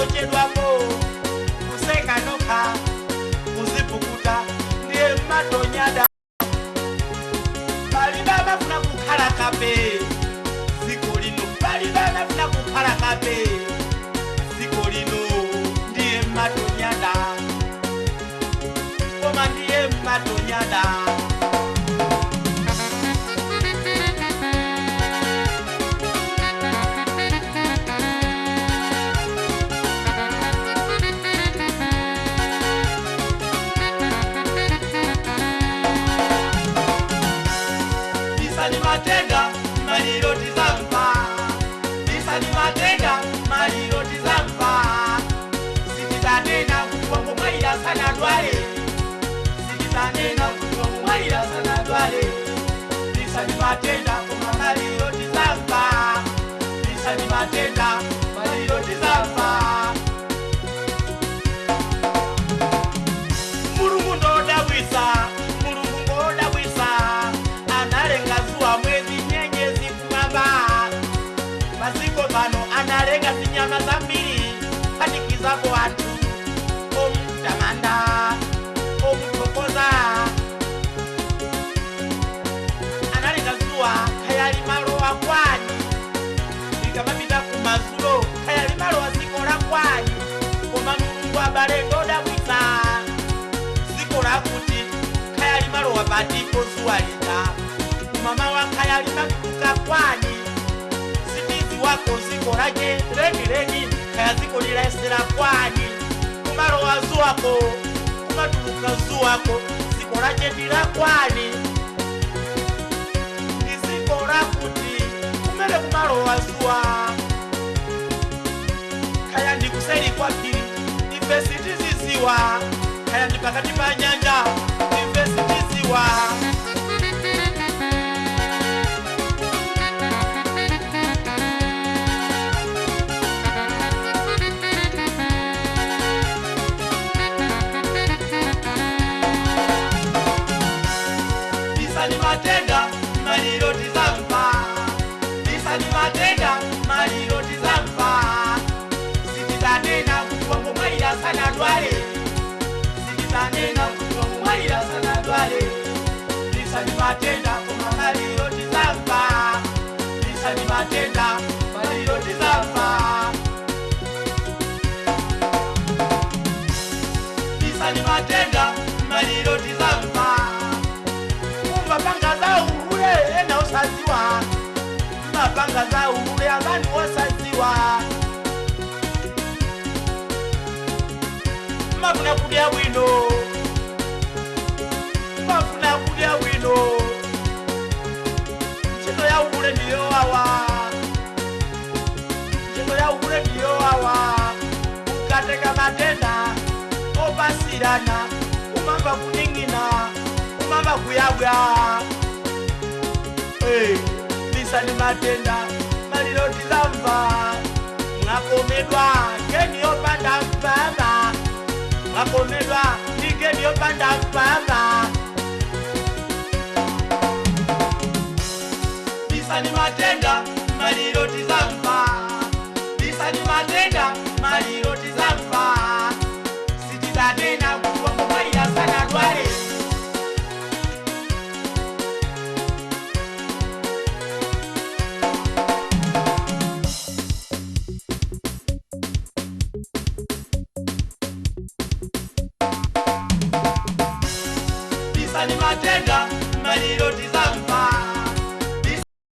chedwapo kuseka noka kuzipukuta ndiye matonyada balina bafuna kukhala kape ziko lino balina bafuna kukhala kape ziko lino ndiye matonyada koma ndiye matonyada Nisani matenda maliro tizampa Nisani matenda maliro tizampa Sitizanena kutuwangu mwaila sana dwale Sitizanena kutuwangu mwaila sana dwale Nisani matenda kuma maliro tizampa Nisani matenda maliro tizampa Mulungu ndodabwisa Mulungu ndodabwisa Analenga zuwa mwezi nyenyezi kumamba Maziko mano analenga zinyama zambiri Hadikizapo watu Omutamanda Omutokoza Analenga zuwa Kayali maroa kwani Nikamamita kumazulo Kayali maroa zikola kwani Koma Mulungu abale ndodabwisa Zikola kuti Kayali maroa patiko zuwa lita Mama wakayali makuka kwani Sitizi wako ziko lake Reni kaya ziko nilesera kwani Kumaro wazu wako Kumatuluka zu wako Ziko lake nila kwani Niziko lakuti Kumele kumaro wazuwa Kaya ndikuseli kwa kiri Nife sitiziziwa Kaya ndipakati pa nyanja Nife sitiziwa Nisani matenda maliro tizampa Nisani matenda maliro tizampa Sitizanena kutuwangu mwaila sana dwale Sitizanena kutuwangu mwaila sana dwale Nisani matenda kuma maliro tizampa Nisani matenda maliro tizampa Nisani matenda maliro tizampa Mapanga za uhule ena usaziwa Mapanga za uhule azani wasaziwa Mafuna kudia wino Mafuna kudia wino Chito ya uhule ndiyo wawa Chito ya uhule ndiyo wawa Ukateka matenda Opasirana Umamba kuningina Mama kuyabwa Nisani matenda maliro tizamva Mwakomedwa Geni yopanda mpamba Mwakomedwa Geni yopanda mpamba Nisani matenda maliro tizamva Nisani matenda maliro tizamva Sitizanena kutuwangu mwaila sana dwale Nisani matenda maliro tizamva